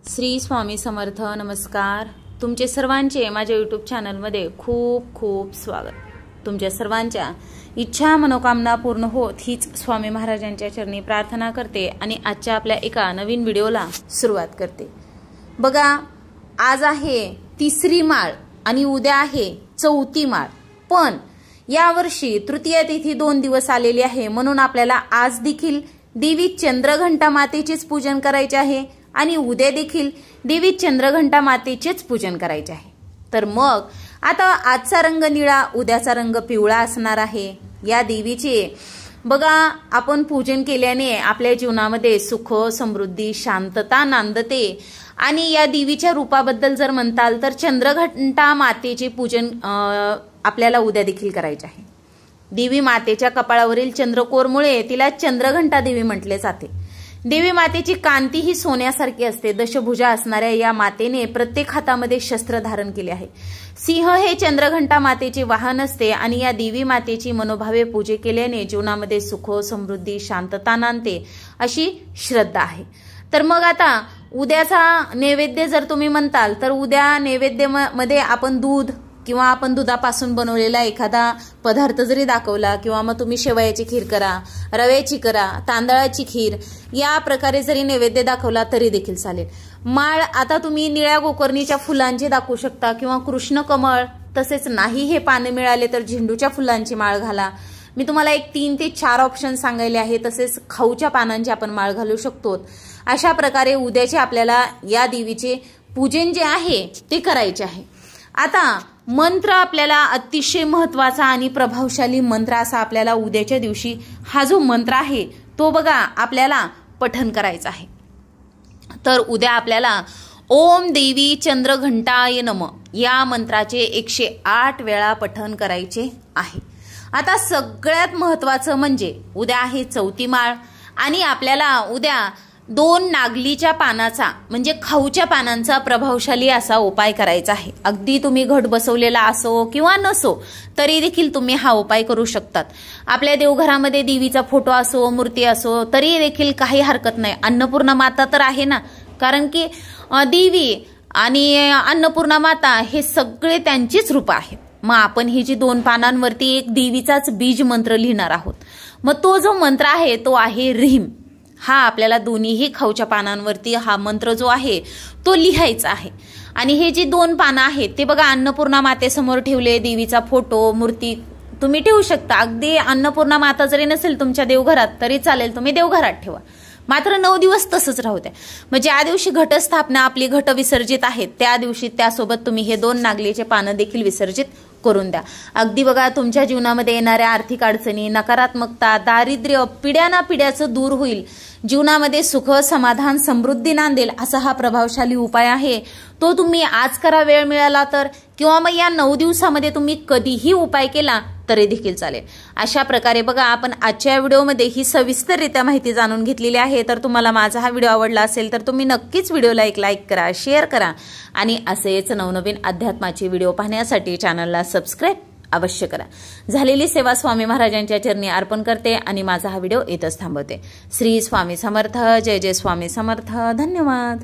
श्री स्वामी समर्थ. नमस्कार. तुमचे सर्वांचे माझ्या यूट्यूब चॅनलमध्ये खूप खूप स्वागत. तुमच्या सर्वांच्या इच्छा मनोकामना पूर्ण होत हीच स्वामी महाराजांच्या चरणी प्रार्थना करते आणि आजच्या आपल्या एका नवीन व्हिडिओला सुरुवात करते. बघा, आज आहे 3री माळ आणि उद्या आहे 4थी माळ. पण यावर्षी तृतीय तिथी 2 दिवस आलेली आहे, म्हणून आपल्याला आज देखील देवी चंद्रघंटा मातेचेच पूजन करायचे आहे आणि उद्या देखील देवी चंद्रघंटा मातेचेच पूजन करायचे आहे. तर मग आता आजचा रंग निळा, उद्याचा रंग पिवळा असणार आहे. या देवीचे बघा, आपण पूजन केल्याने आपल्या जीवनामध्ये सुख, समृद्धी, शांतता नांदते. आणि या देवीच्या रूपाबद्दल जर म्हणताल तर चंद्रघंटा मातेचे पूजन आपल्याला उद्या देखील करायचे आहे. देवी मातेच्या कपाळावरील चंद्रकोरमुळे तिला चंद्रघंटा देवी म्हटले जाते. देवी मातेची कांती ही सोन्यासारखी असते. दशभुजा असणाऱ्या या मातेने प्रत्येक हातामध्ये शस्त्र धारण केले आहे. सिंह हे चंद्रघंटा मातेचे वाहन असते आणि या देवी मातेची मनोभावे पूजे केल्याने जीवनामध्ये सुख, समृद्धी, शांतता नांदते अशी श्रद्धा आहे. तर मग आता उद्याचा नैवेद्य जर तुम्ही म्हणताल तर उद्या नैवेद्यामध्ये आपण दूध किंवा आपण दुधापासून बनवलेला एखादा पदार्थ जरी दाखवला, किंवा मग तुम्ही शेवयाची खीर करा, रव्याची करा, तांदळाची खीर, या प्रकारे जरी नैवेद्य दाखवला तरी देखील चालेल. माळ आता तुम्ही निळ्या गोकर्णीच्या फुलांची दाखवू शकता किंवा कृष्ण कमळ, तसेच नाही हे पाने मिळाले तर झेंडूच्या फुलांची माळ घाला. मी तुम्हाला एक 3 ते 4 ऑप्शन सांगायले आहे. तसेच खाऊच्या पानांची आपण माळ घालू शकतो. अशा प्रकारे उद्याचे आपल्याला या देवीचे पूजन जे आहे ते करायचे आहे. आता मंत्र आपल्याला अतिशय महत्वाचा आणि प्रभावशाली मंत्र असा आपल्याला उद्याच्या दिवशी हा जो मंत्र आहे तो बघा आपल्याला पठण करायचा आहे. तर उद्या आपल्याला ओम देवी चंद्रघंटाय नमः या मंत्राचे 108 वेळा पठण करायचे आहे. आता सगळ्यात महत्वाचं म्हणजे उद्या आहे 4थी माळ आणि आपल्याला उद्या 2 नागलीच्या पानाचा म्हणजे खाऊच्या पानांचा प्रभावशाली असा उपाय करायचा आहे. अगदी तुम्ही घट बसवलेला असो किंवा नसो तरी देखील तुम्ही हा उपाय करू शकतात. आपल्या देवघरामध्ये देवीचा फोटो असो, मूर्ती असो तरी देखील काही हरकत नाही. अन्नपूर्णा माता तर आहे ना, कारण की देवी आणि अन्नपूर्णा माता हे सगळे त्यांचीच रूप आहेत. मग आपण ही जी 2 पानांवरती एक देवीचाच बीज मंत्र लिहिणार आहोत. मग तो जो मंत्र आहे तो आहे ह्रीम. हा आपल्याला दोन्हीही खाऊच्या पानांवरती हा मंत्र जो आहे तो लिहायचा आहे. आणि हे जे 2 पानं आहेत ते बघा अन्नपूर्णा मातेसमोर ठेवले. देवीचा फोटो, मूर्ती तुम्ही ठेवू शकता. अगदी अन्नपूर्णा माता जरी नसेल तुमच्या देवघरात तरी चालेल, तुम्ही देवघरात ठेवा. मात्र 9 दिवस तसंच राहू द्या. मग ज्या दिवशी घटस्थापना आपली घट विसर्जित आहेत त्या दिवशी त्यासोबत तुम्ही हे 2 नागलीचे पानं देखील विसर्जित करून द्या. अगदी बघा तुमच्या जीवनामध्ये येणाऱ्या आर्थिक अडचणी, नकारात्मकता, दारिद्र्य पिढ्याना पिढ्याचं दूर होईल. जीवनामध्ये सुख, समाधान, समृद्धी नांदेल असा हा प्रभावशाली उपाय आहे. तो तुम्ही आज करा वेळ मिळाला तर, किंवा मग या 9 दिवसामध्ये तुम्ही कधीही उपाय केला तरी देखील चालेल. अशा प्रकारे बघा आपण आजच्या व्हिडिओमध्ये ही सविस्तररित्या माहिती जाणून घेतलेली आहे. तर तुम्हाला माझा हा व्हिडिओ आवडला असेल तर तुम्ही नक्कीच व्हिडिओला एक लाईक करा, शेअर करा आणि असेच नवनवीन अध्यात्माचे व्हिडिओ पाहण्यासाठी चॅनलला सबस्क्राईब अवश्य करा. झालेली सेवा स्वामी महाराजांच्या चरणी अर्पण करते आणि माझा हा व्हिडिओ इथंच थांबवते. श्री स्वामी समर्थ. जय जय स्वामी समर्थ. धन्यवाद.